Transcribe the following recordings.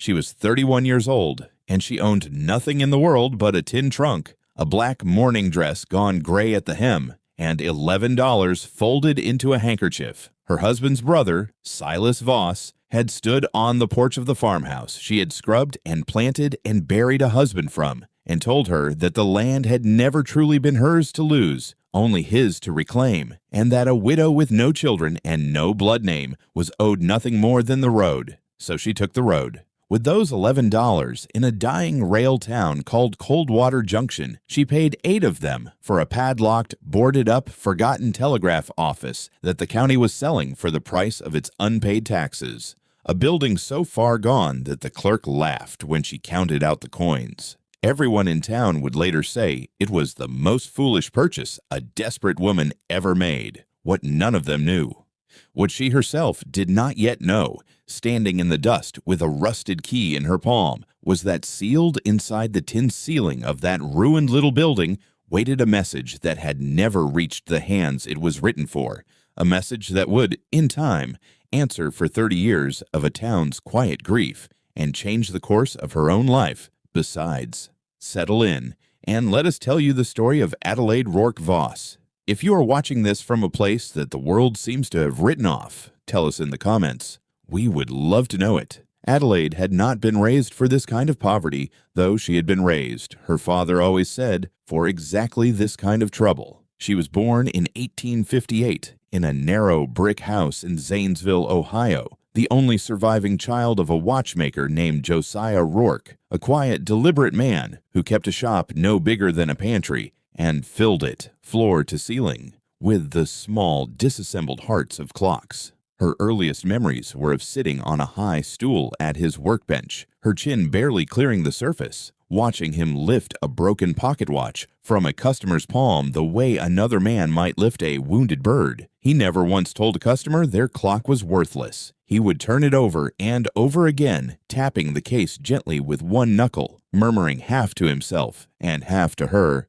She was 31 years old, and she owned nothing in the world but a tin trunk, a black morning dress gone gray at the hem, and $11 folded into a handkerchief. Her husband's brother, Silas Voss, had stood on the porch of the farmhouse she had scrubbed and planted and buried a husband from, and told her that the land had never truly been hers to lose, only his to reclaim, and that a widow with no children and no blood name was owed nothing more than the road. So she took the road. With those $11, in a dying rail town called Coldwater Junction, she paid 8 of them for a padlocked, boarded-up, forgotten telegraph office that the county was selling for the price of its unpaid taxes, a building so far gone that the clerk laughed when she counted out the coins. Everyone in town would later say it was the most foolish purchase a desperate woman ever made. What none of them knew, what she herself did not yet know, standing in the dust with a rusted key in her palm, was that sealed inside the tin ceiling of that ruined little building waited a message that had never reached the hands it was written for, a message that would, in time, answer for 30 years of a town's quiet grief and change the course of her own life. Besides, settle in, and let us tell you the story of Adelaide Rourke Voss. If you are watching this from a place that the world seems to have written off, tell us in the comments. We would love to know it. Adelaide had not been raised for this kind of poverty, though she had been raised, her father always said, for exactly this kind of trouble. She was born in 1858 in a narrow brick house in Zanesville, Ohio, the only surviving child of a watchmaker named Josiah Rourke, a quiet, deliberate man who kept a shop no bigger than a pantry and filled it, floor to ceiling, with the small, disassembled hearts of clocks. Her earliest memories were of sitting on a high stool at his workbench, her chin barely clearing the surface, watching him lift a broken pocket watch from a customer's palm the way another man might lift a wounded bird. He never once told a customer their clock was worthless. He would turn it over and over again, tapping the case gently with one knuckle, murmuring half to himself and half to her,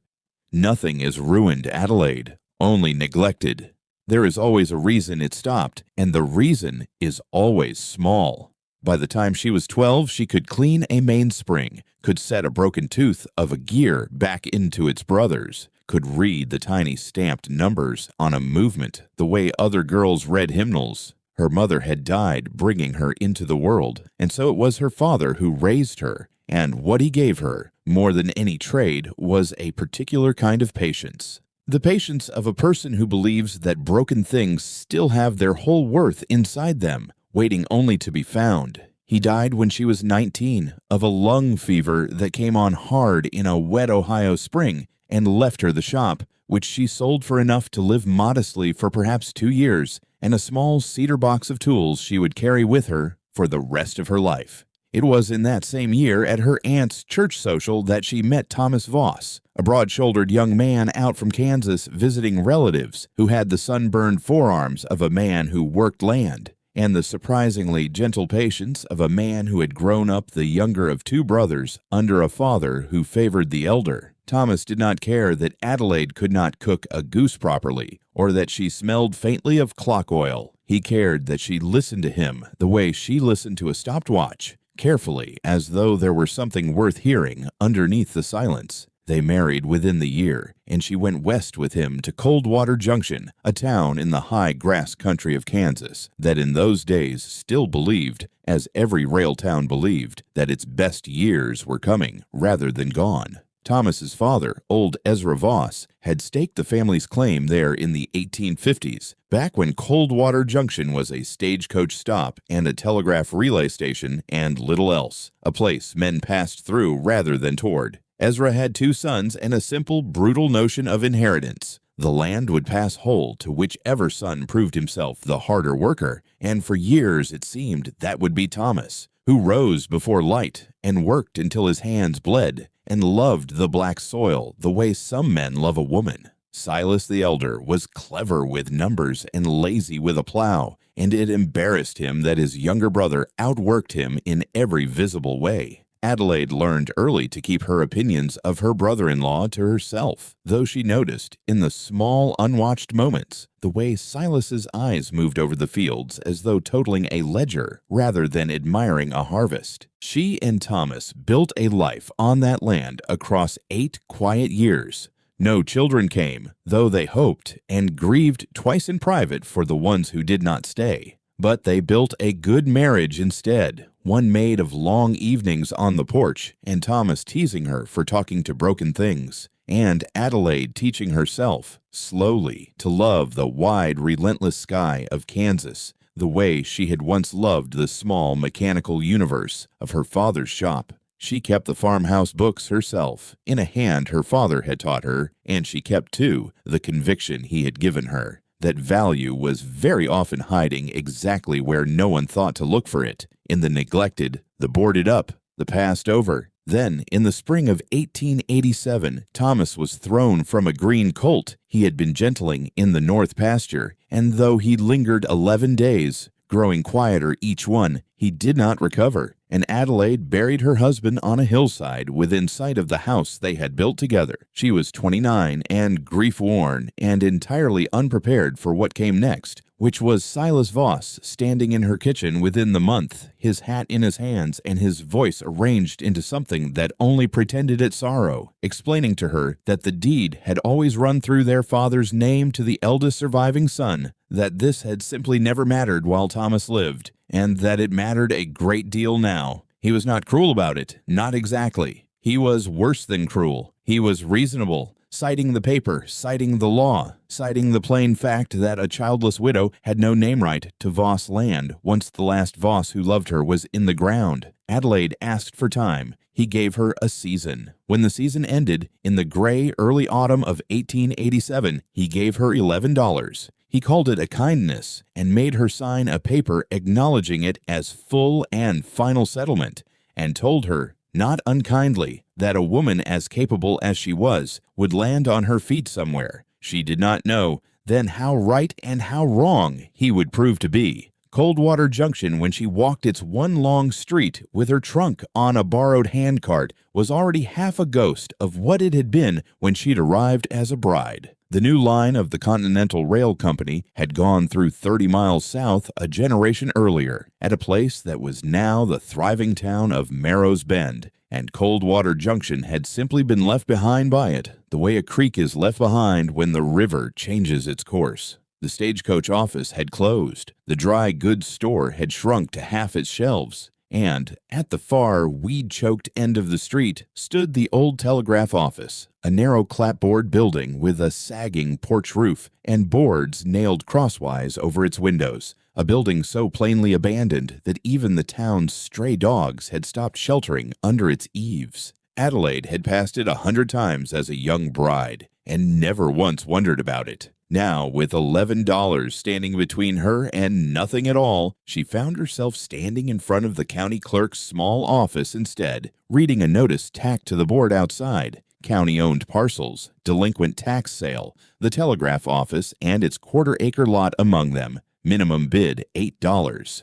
"Nothing is ruined, Adelaide, only neglected. There is always a reason it stopped, and the reason is always small." By the time she was 12, she could clean a mainspring, could set a broken tooth of a gear back into its brothers, could read the tiny stamped numbers on a movement the way other girls read hymnals. Her mother had died bringing her into the world, and so it was her father who raised her, and what he gave her, more than any trade, was a particular kind of patience. The patience of a person who believes that broken things still have their whole worth inside them, waiting only to be found. He died when she was 19 of a lung fever that came on hard in a wet Ohio spring and left her the shop, which she sold for enough to live modestly for perhaps 2 years, and a small cedar box of tools she would carry with her for the rest of her life. It was in that same year at her aunt's church social that she met Thomas Voss, a broad-shouldered young man out from Kansas visiting relatives who had the sunburned forearms of a man who worked land and the surprisingly gentle patience of a man who had grown up the younger of 2 brothers under a father who favored the elder. Thomas did not care that Adelaide could not cook a goose properly, or that she smelled faintly of clock oil. He cared that she listened to him the way she listened to a stopwatch, carefully, as though there were something worth hearing underneath the silence. They married within the year, and she went west with him to Coldwater Junction, a town in the high grass country of Kansas that in those days still believed, as every rail town believed, that its best years were coming rather than gone. Thomas's father, old Ezra Voss, had staked the family's claim there in the 1850s, back when Coldwater Junction was a stagecoach stop and a telegraph relay station and little else, a place men passed through rather than toward. Ezra had 2 sons and a simple, brutal notion of inheritance. The land would pass whole to whichever son proved himself the harder worker, and for years it seemed that would be Thomas, who rose before light and worked until his hands bled and loved the black soil the way some men love a woman. Silas the elder was clever with numbers and lazy with a plow, and it embarrassed him that his younger brother outworked him in every visible way. Adelaide learned early to keep her opinions of her brother-in-law to herself, though she noticed, in the small, unwatched moments, the way Silas's eyes moved over the fields as though totaling a ledger rather than admiring a harvest. She and Thomas built a life on that land across 8 quiet years. No children came, though they hoped, and grieved twice in private for the ones who did not stay. But they built a good marriage instead, one made of long evenings on the porch, and Thomas teasing her for talking to broken things, and Adelaide teaching herself, slowly, to love the wide, relentless sky of Kansas, the way she had once loved the small, mechanical universe of her father's shop. She kept the farmhouse books herself, in a hand her father had taught her, and she kept, too, the conviction he had given her, that value was very often hiding exactly where no one thought to look for it, in the neglected, the boarded up, the passed over. Then, in the spring of 1887, Thomas was thrown from a green colt he had been gentling in the north pasture, and though he lingered 11 days, growing quieter each one, he did not recover, and Adelaide buried her husband on a hillside within sight of the house they had built together. She was 29 and grief-worn and entirely unprepared for what came next, which was Silas Voss standing in her kitchen within the month, his hat in his hands and his voice arranged into something that only pretended at sorrow, explaining to her that the deed had always run through their father's name to the eldest surviving son, that this had simply never mattered while Thomas lived, and that it mattered a great deal now. He was not cruel about it, not exactly. He was worse than cruel. He was reasonable, citing the paper, citing the law, citing the plain fact that a childless widow had no name right to Voss land once the last Voss who loved her was in the ground. Adelaide asked for time. He gave her a season. When the season ended, in the gray early autumn of 1887, he gave her $11. He called it a kindness and made her sign a paper acknowledging it as full and final settlement, and told her, not unkindly, that a woman as capable as she was would land on her feet somewhere. She did not know then how right and how wrong he would prove to be. Coldwater Junction, when she walked its one long street with her trunk on a borrowed handcart, was already half a ghost of what it had been when she'd arrived as a bride. The new line of the Continental Rail Company had gone through 30 miles south a generation earlier, at a place that was now the thriving town of Marrow's Bend, and Coldwater Junction had simply been left behind by it, the way a creek is left behind when the river changes its course. The stagecoach office had closed, the dry goods store had shrunk to half its shelves, and at the far, weed-choked end of the street stood the old Telegraph office, a narrow clapboard building with a sagging porch roof and boards nailed crosswise over its windows, a building so plainly abandoned that even the town's stray dogs had stopped sheltering under its eaves. Adelaide had passed it 100 times as a young bride, and never once wondered about it. Now, with $11 standing between her and nothing at all, she found herself standing in front of the county clerk's small office instead, reading a notice tacked to the board outside. County-owned parcels, delinquent tax sale, the telegraph office and its quarter-acre lot among them. Minimum bid $8.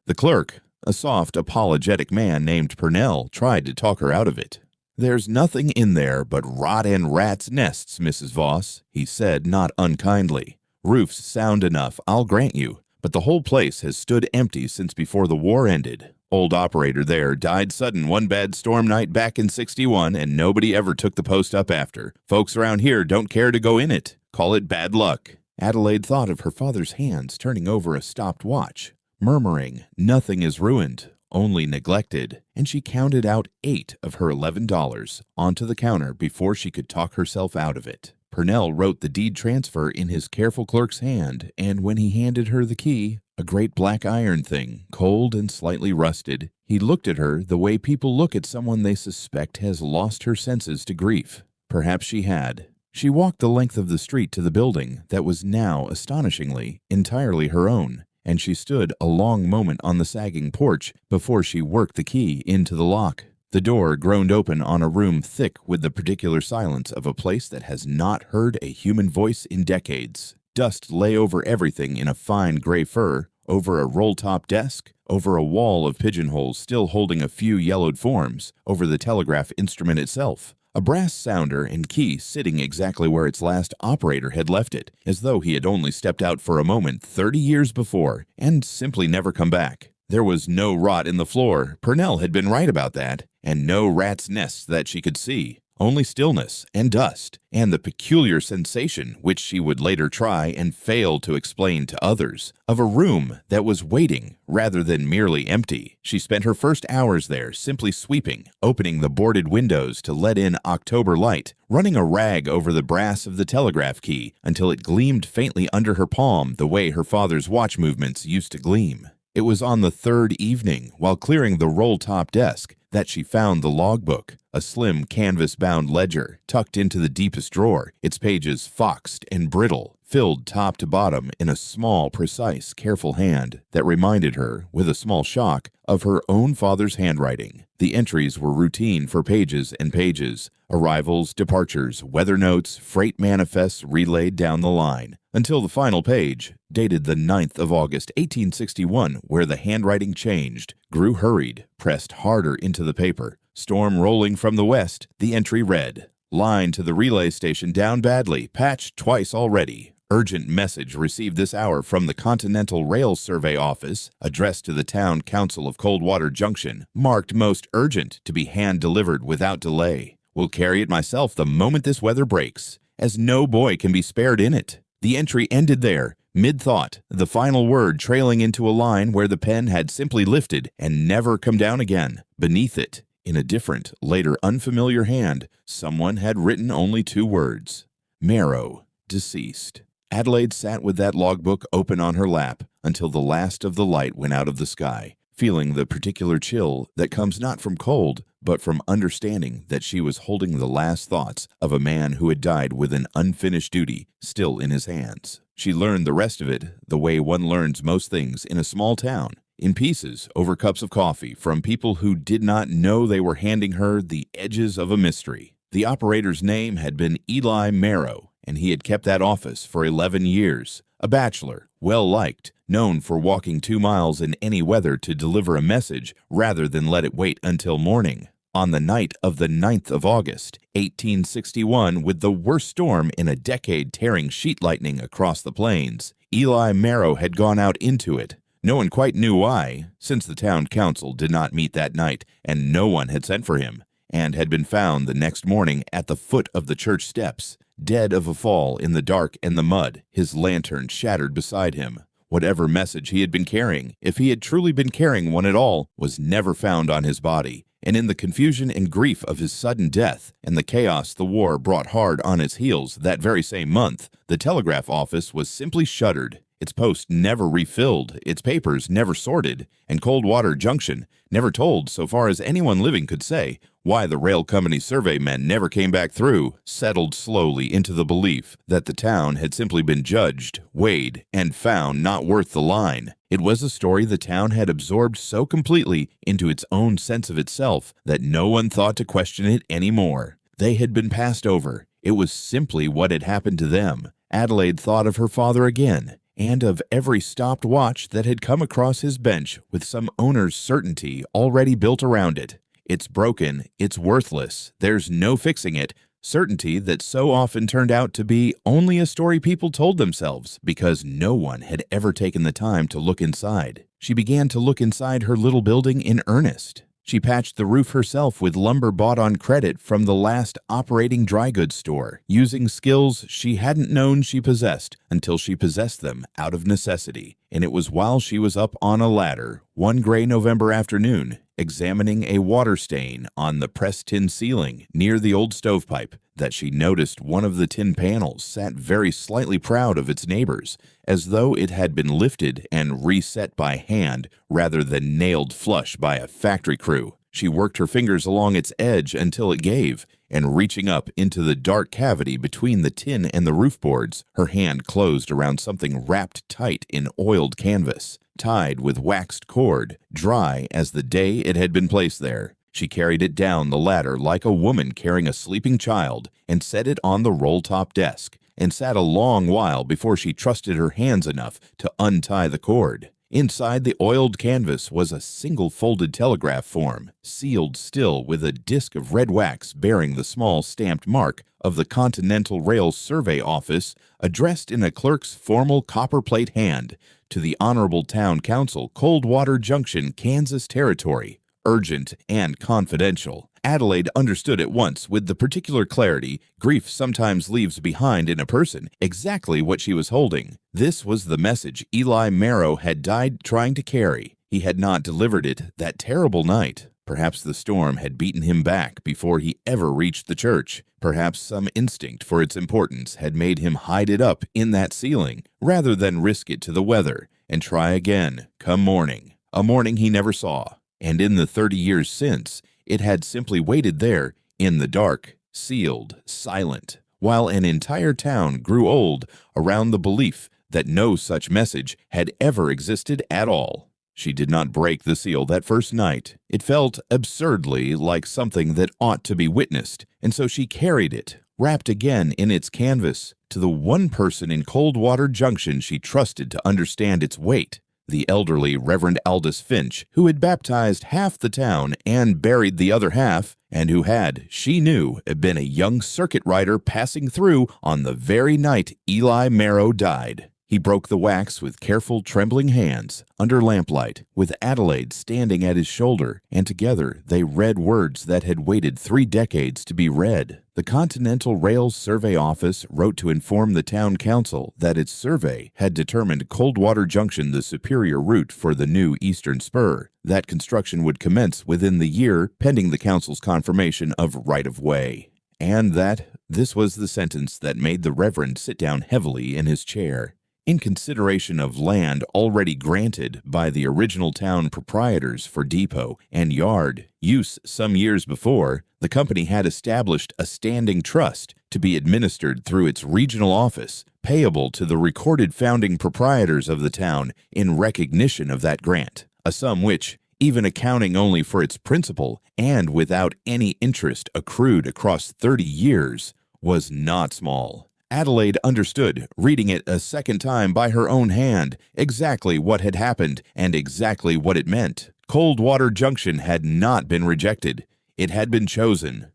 The clerk, a soft, apologetic man named Purnell, tried to talk her out of it. "There's nothing in there but rot and rats' nests, Mrs. Voss," he said not unkindly. "Roof's sound enough, I'll grant you, but the whole place has stood empty since before the war ended. Old operator there died sudden one bad storm night back in '61, and nobody ever took the post up after. Folks around here don't care to go in it. Call it bad luck." Adelaide thought of her father's hands turning over a stopped watch, murmuring, "Nothing is ruined, only neglected," and she counted out 8 of her $11 onto the counter before she could talk herself out of it. Purnell wrote the deed transfer in his careful clerk's hand, and when he handed her the key, a great black iron thing, cold and slightly rusted, he looked at her the way people look at someone they suspect has lost her senses to grief. Perhaps she had. She walked the length of the street to the building that was now, astonishingly, entirely her own, and she stood a long moment on the sagging porch before she worked the key into the lock. The door groaned open on a room thick with the particular silence of a place that has not heard a human voice in decades. Dust lay over everything in a fine gray fur. over a roll-top desk, over a wall of pigeonholes still holding a few yellowed forms, over the telegraph instrument itself. A brass sounder and key sitting exactly where its last operator had left it, as though he had only stepped out for a moment 30 years before and simply never come back. There was no rot in the floor, Purnell had been right about that, and no rat's nests that she could see. Only stillness and dust, and the peculiar sensation, which she would later try and fail to explain to others, of a room that was waiting rather than merely empty. She spent her first hours there simply sweeping, opening the boarded windows to let in October light, running a rag over the brass of the telegraph key until it gleamed faintly under her palm the way her father's watch movements used to gleam. It was on the third evening, while clearing the roll-top desk, that she found the logbook, a slim canvas-bound ledger tucked into the deepest drawer, its pages foxed and brittle, filled top to bottom in a small, precise, careful hand that reminded her, with a small shock, of her own father's handwriting. The entries were routine for pages and pages, arrivals, departures, weather notes, freight manifests relayed down the line, until the final page, dated the 9th of August, 1861, where the handwriting changed, grew hurried, pressed harder into the paper. Storm rolling from the west, the entry read, "Line to the relay station down badly, patched twice already. Urgent message received this hour from the Continental Rail Survey Office, addressed to the Town Council of Coldwater Junction, marked most urgent to be hand-delivered without delay. Will carry it myself the moment this weather breaks, as no boy can be spared in it." The entry ended there, mid-thought, the final word trailing into a line where the pen had simply lifted and never come down again. Beneath it, in a different, later unfamiliar hand, someone had written only 2 words: Marrow, deceased. Adelaide sat with that logbook open on her lap until the last of the light went out of the sky, feeling the particular chill that comes not from cold, but from understanding that she was holding the last thoughts of a man who had died with an unfinished duty still in his hands. She learned the rest of it the way one learns most things in a small town, in pieces over cups of coffee from people who did not know they were handing her the edges of a mystery. The operator's name had been Eli Marrow, and he had kept that office for 11 years. A bachelor, well-liked, known for walking 2 miles in any weather to deliver a message rather than let it wait until morning. On the night of the 9th of August, 1861, with the worst storm in a decade tearing sheet lightning across the plains, Eli Marrow had gone out into it. No one quite knew why, since the town council did not meet that night and no one had sent for him, and had been found the next morning at the foot of the church steps, dead of a fall in the dark and the mud, his lantern shattered beside him. Whatever message he had been carrying, if he had truly been carrying one at all, was never found on his body. And in the confusion and grief of his sudden death, and the chaos the war brought hard on its heels that very same month, the telegraph office was simply shuttered, its post never refilled, its papers never sorted, and Coldwater Junction never told, so far as anyone living could say, why the rail company survey men never came back through, settled slowly into the belief that the town had simply been judged, weighed, and found not worth the line. It was a story the town had absorbed so completely into its own sense of itself that no one thought to question it any more. They had been passed over. It was simply what had happened to them. Adelaide thought of her father again, and of every stopped watch that had come across his bench with some owner's certainty already built around it. It's broken, it's worthless, there's no fixing it, certainty that so often turned out to be only a story people told themselves because no one had ever taken the time to look inside. She began to look inside her little building in earnest. She patched the roof herself with lumber bought on credit from the last operating dry goods store, using skills she hadn't known she possessed until she possessed them out of necessity. And it was while she was up on a ladder, one gray November afternoon, examining a water stain on the pressed tin ceiling near the old stovepipe, that she noticed one of the tin panels sat very slightly proud of its neighbors, as though it had been lifted and reset by hand rather than nailed flush by a factory crew. She worked her fingers along its edge until it gave, and reaching up into the dark cavity between the tin and the roof boards, her hand closed around something wrapped tight in oiled canvas, tied with waxed cord, dry as the day it had been placed there. She carried it down the ladder like a woman carrying a sleeping child and set it on the roll-top desk, and sat a long while before she trusted her hands enough to untie the cord. Inside the oiled canvas was a single folded telegraph form, sealed still with a disc of red wax bearing the small stamped mark of the Continental Rail Survey Office, addressed in a clerk's formal copperplate hand to the Honorable Town Council, Coldwater Junction, Kansas Territory. Urgent and confidential. Adelaide understood at once, with the particular clarity grief sometimes leaves behind in a person, exactly what she was holding. This was the message Eli Marrow had died trying to carry. He had not delivered it that terrible night. Perhaps the storm had beaten him back before he ever reached the church. Perhaps some instinct for its importance had made him hide it up in that ceiling, rather than risk it to the weather and try again come morning. A morning he never saw. And in the 30 years since, it had simply waited there, in the dark, sealed, silent, while an entire town grew old around the belief that no such message had ever existed at all. She did not break the seal that first night. It felt absurdly like something that ought to be witnessed, and so she carried it, wrapped again in its canvas, to the one person in Coldwater Junction she trusted to understand its weight. The elderly Reverend Aldous Finch, who had baptized half the town and buried the other half, and who had, she knew, been a young circuit rider passing through on the very night Eli Marrow died. He broke the wax with careful, trembling hands, under lamplight, with Adelaide standing at his shoulder, and together they read words that had waited 3 decades to be read. The Continental Rail Survey Office wrote to inform the town council that its survey had determined Coldwater Junction the superior route for the new eastern spur. That construction would commence within the year, pending the council's confirmation of right-of-way. And that this was the sentence that made the Reverend sit down heavily in his chair. In consideration of land already granted by the original town proprietors for depot and yard use some years before, the company had established a standing trust to be administered through its regional office, payable to the recorded founding proprietors of the town in recognition of that grant, a sum which, even accounting only for its principal and without any interest accrued across 30 years, was not small. Adelaide understood, reading it a second time by her own hand, exactly what had happened and exactly what it meant. Coldwater Junction had not been rejected. It had been chosen,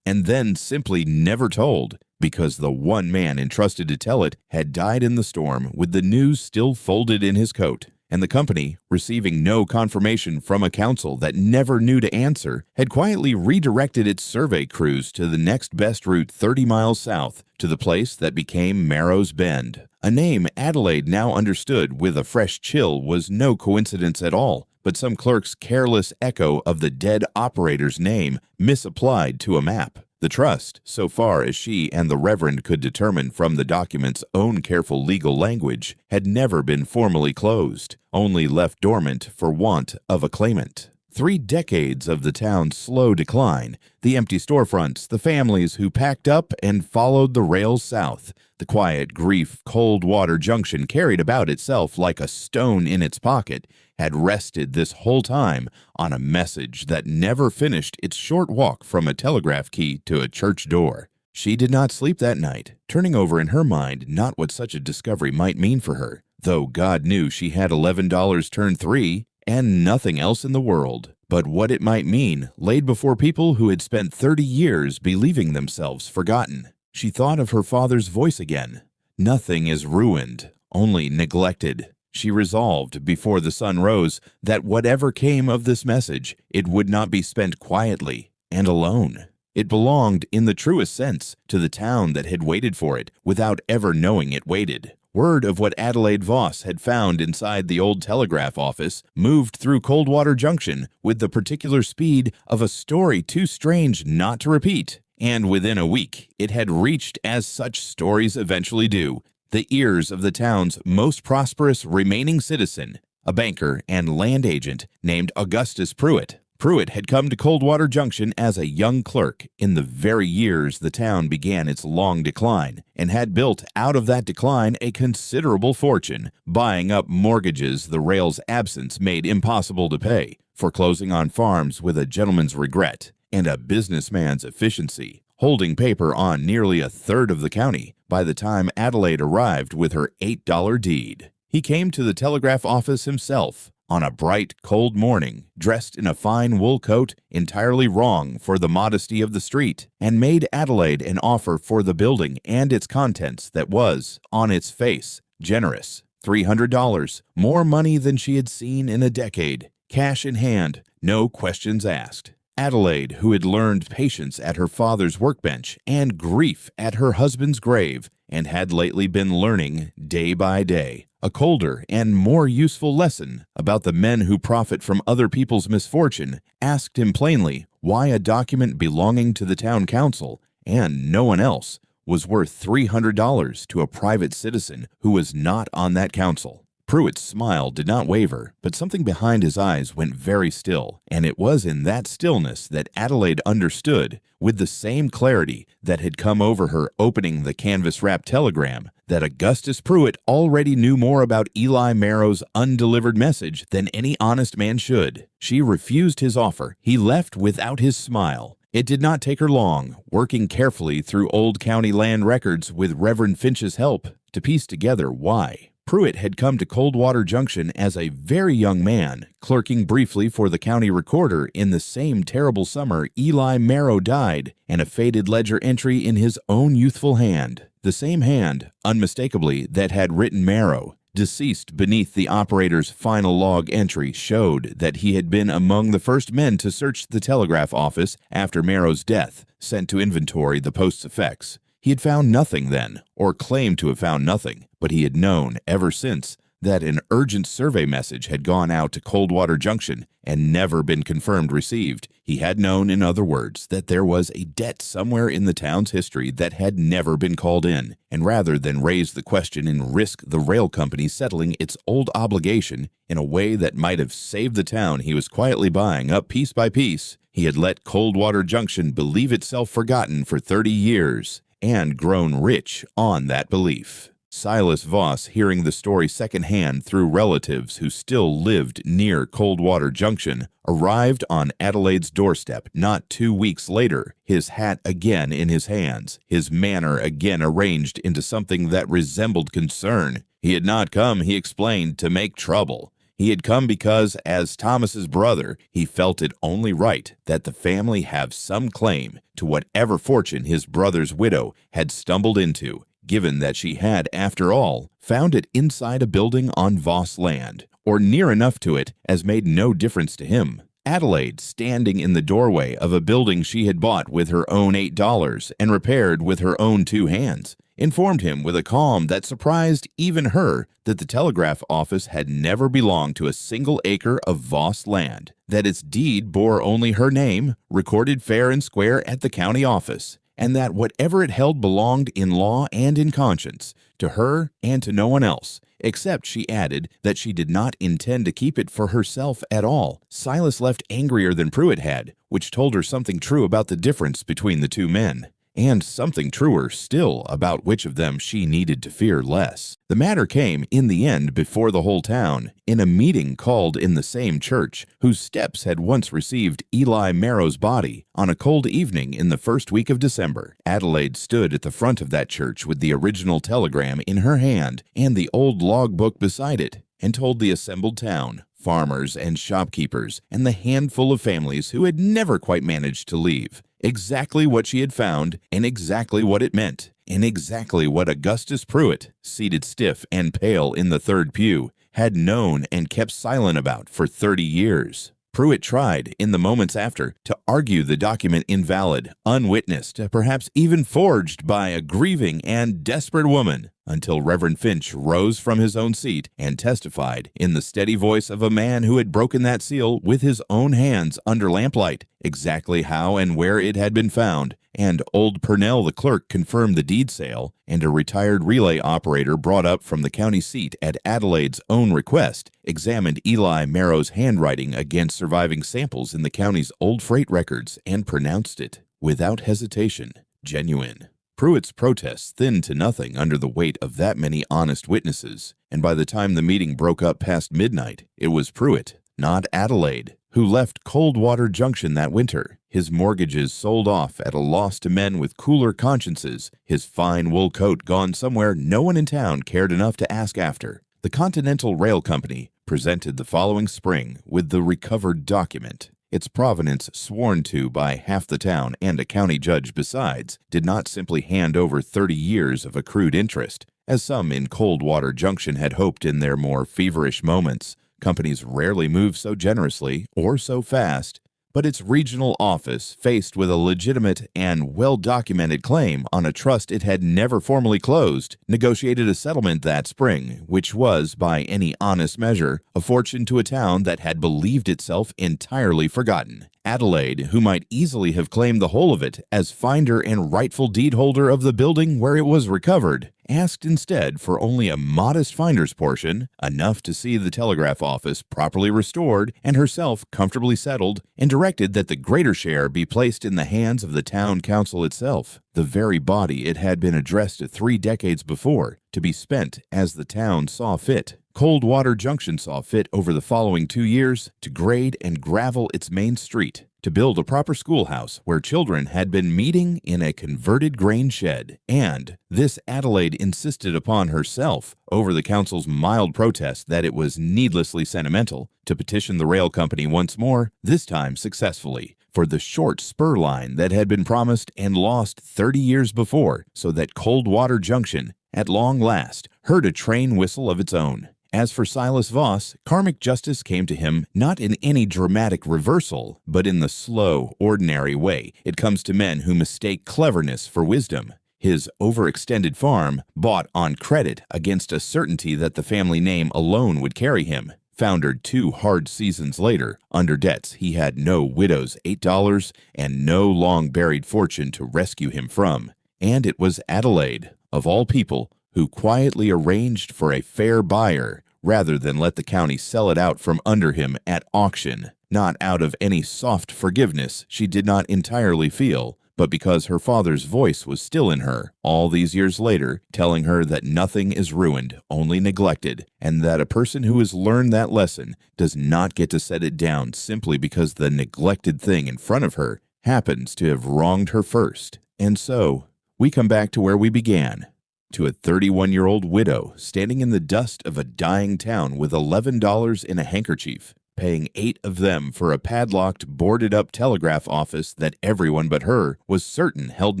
and then simply never told, because the one man entrusted to tell it had died in the storm with the news still folded in his coat. And the company, receiving no confirmation from a council that never knew to answer, had quietly redirected its survey crews to the next best route 30 miles south, to the place that became Marrow's Bend. A name Adelaide now understood with a fresh chill was no coincidence at all, but some clerk's careless echo of the dead operator's name misapplied to a map. The trust, so far as she and the Reverend could determine from the document's own careful legal language, had never been formally closed, only left dormant for want of a claimant. 3 decades of the town's slow decline, the empty storefronts, the families who packed up and followed the rails south, the quiet grief Coldwater Junction carried about itself like a stone in its pocket, had rested this whole time on a message that never finished its short walk from a telegraph key to a church door. She did not sleep that night, turning over in her mind not what such a discovery might mean for her, though God knew she had $11 turned 3 and nothing else in the world, but what it might mean laid before people who had spent 30 years believing themselves forgotten. She thought of her father's voice again. Nothing is ruined, only neglected. She resolved before the sun rose that whatever came of this message, it would not be spent quietly and alone. It belonged, in the truest sense, to the town that had waited for it without ever knowing it waited. Word of what Adelaide Voss had found inside the old telegraph office moved through Coldwater Junction with the particular speed of a story too strange not to repeat. And within a week, it had reached, as such stories eventually do, the ears of the town's most prosperous remaining citizen, a banker and land agent named Augustus Pruitt. Pruitt had come to Coldwater Junction as a young clerk in the very years the town began its long decline, and had built out of that decline a considerable fortune, buying up mortgages the rail's absence made impossible to pay, foreclosing on farms with a gentleman's regret and a businessman's efficiency, holding paper on nearly a third of the county by the time Adelaide arrived with her $8 deed. He came to the telegraph office himself on a bright, cold morning, dressed in a fine wool coat entirely wrong for the modesty of the street, and made Adelaide an offer for the building and its contents that was, on its face, generous. $300, more money than she had seen in a decade, cash in hand, no questions asked. Adelaide, who had learned patience at her father's workbench and grief at her husband's grave, and had lately been learning, day by day, a colder and more useful lesson about the men who profit from other people's misfortune, asked him plainly why a document belonging to the town council, and no one else, was worth $300 to a private citizen who was not on that council. Pruitt's smile did not waver, but something behind his eyes went very still, and it was in that stillness that Adelaide understood, with the same clarity that had come over her opening the canvas-wrapped telegram, that Augustus Pruitt already knew more about Eli Merrow's undelivered message than any honest man should. She refused his offer. He left without his smile. It did not take her long, working carefully through old county land records with Reverend Finch's help, to piece together why. Pruitt had come to Coldwater Junction as a very young man, clerking briefly for the county recorder in the same terrible summer Eli Merrow died, and a faded ledger entry in his own youthful hand, the same hand, unmistakably, that had written Merrow, deceased beneath the operator's final log entry, showed that he had been among the first men to search the telegraph office after Merrow's death, sent to inventory the post's effects. He had found nothing then, or claimed to have found nothing, but he had known ever since that an urgent survey message had gone out to Coldwater Junction and never been confirmed received. He had known, in other words, that there was a debt somewhere in the town's history that had never been called in, and rather than raise the question and risk the rail company settling its old obligation in a way that might have saved the town he was quietly buying up piece by piece, he had let Coldwater Junction believe itself forgotten for 30 years. And grown rich on that belief. Silas Voss, hearing the story secondhand through relatives who still lived near Coldwater Junction, arrived on Adelaide's doorstep not 2 weeks later, his hat again in his hands, his manner again arranged into something that resembled concern. He had not come, he explained, to make trouble. He had come because, as Thomas's brother, he felt it only right that the family have some claim to whatever fortune his brother's widow had stumbled into, given that she had, after all, found it inside a building on Voss land, or near enough to it as made no difference to him. Adelaide, standing in the doorway of a building she had bought with her own $8 and repaired with her own 2 hands, informed him with a calm that surprised even her that the telegraph office had never belonged to a single acre of Voss land, that its deed bore only her name, recorded fair and square at the county office, and that whatever it held belonged in law and in conscience, to her and to no one else, except, she added, that she did not intend to keep it for herself at all. Silas left angrier than Pruitt had, which told her something true about the difference between the two men, and something truer still about which of them she needed to fear less. The matter came, in the end, before the whole town, in a meeting called in the same church, whose steps had once received Eli Merrow's body, on a cold evening in the first week of December. Adelaide stood at the front of that church with the original telegram in her hand and the old logbook beside it, and told the assembled town, farmers and shopkeepers, and the handful of families who had never quite managed to leave, exactly what she had found, and exactly what it meant, and exactly what Augustus Pruitt, seated stiff and pale in the third pew, had known and kept silent about for 30 years. Pruitt tried, in the moments after, to argue the document invalid, unwitnessed, perhaps even forged by a grieving and desperate woman, until Reverend Finch rose from his own seat and testified, in the steady voice of a man who had broken that seal with his own hands under lamplight, exactly how and where it had been found, and old Purnell the clerk confirmed the deed sale, and a retired relay operator brought up from the county seat at Adelaide's own request examined Eli Merrow's handwriting against surviving samples in the county's old freight records and pronounced it, without hesitation, genuine. Pruitt's protests thinned to nothing under the weight of that many honest witnesses, and by the time the meeting broke up past midnight, it was Pruitt, not Adelaide, who left Coldwater Junction that winter, his mortgages sold off at a loss to men with cooler consciences, his fine wool coat gone somewhere no one in town cared enough to ask after, The Continental Rail Company presented the following spring with the recovered document. Its provenance sworn to by half the town and a county judge besides did not simply hand over 30 years of accrued interest, as some in Coldwater Junction had hoped in their more feverish moments. Companies rarely move so generously or so fast, but its regional office, faced with a legitimate and well-documented claim on a trust it had never formally closed, negotiated a settlement that spring, which was, by any honest measure, a fortune to a town that had believed itself entirely forgotten. Adelaide, who might easily have claimed the whole of it as finder and rightful deed holder of the building where it was recovered, asked instead for only a modest finder's portion, enough to see the telegraph office properly restored and herself comfortably settled, and directed that the greater share be placed in the hands of the town council itself, the very body it had been addressed to 3 decades before, to be spent as the town saw fit. Coldwater Junction saw fit over the following 2 years to grade and gravel its main street, to build a proper schoolhouse where children had been meeting in a converted grain shed, and this Adelaide insisted upon herself, over the council's mild protest that it was needlessly sentimental, to petition the rail company once more, this time successfully, for the short spur line that had been promised and lost 30 years before, so that Coldwater Junction, at long last, heard a train whistle of its own. As for Silas Voss, karmic justice came to him not in any dramatic reversal, but in the slow, ordinary way it comes to men who mistake cleverness for wisdom. His overextended farm, bought on credit against a certainty that the family name alone would carry him, foundered 2 hard seasons later, under debts he had no widow's $8 and no long-buried fortune to rescue him from. And it was Adelaide, of all people, who quietly arranged for a fair buyer rather than let the county sell it out from under him at auction, not out of any soft forgiveness she did not entirely feel, but because her father's voice was still in her, all these years later, telling her that nothing is ruined, only neglected, and that a person who has learned that lesson does not get to set it down simply because the neglected thing in front of her happens to have wronged her first. And so, we come back to where we began, to a 31-year-old widow standing in the dust of a dying town with $11 in a handkerchief, paying 8 of them for a padlocked, boarded-up telegraph office that everyone but her was certain held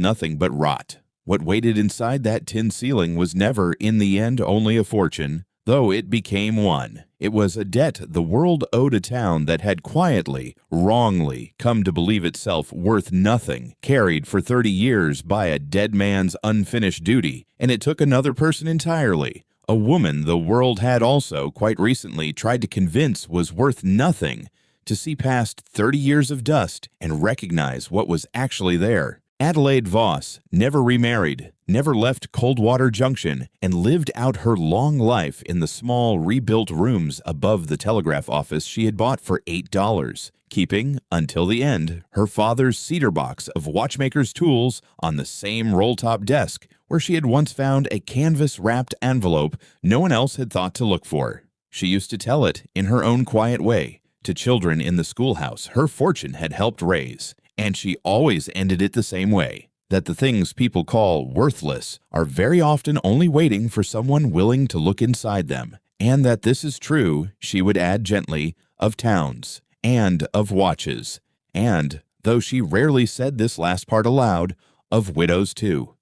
nothing but rot. What waited inside that tin ceiling was never, in the end, only a fortune, though it became one. It was a debt the world owed a town that had quietly, wrongly, come to believe itself worth nothing, carried for 30 years by a dead man's unfinished duty, and it took another person entirely, a woman the world had also, quite recently, tried to convince was worth nothing, to see past 30 years of dust and recognize what was actually there. Adelaide Voss never remarried, never left Coldwater Junction, and lived out her long life in the small rebuilt rooms above the telegraph office she had bought for $8, keeping, until the end, her father's cedar box of watchmaker's tools on the same roll-top desk where she had once found a canvas-wrapped envelope no one else had thought to look for. She used to tell it, in her own quiet way, to children in the schoolhouse her fortune had helped raise, and she always ended it the same way, that the things people call worthless are very often only waiting for someone willing to look inside them, and that this is true, she would add gently, of towns, and of watches, and, though she rarely said this last part aloud, of widows too.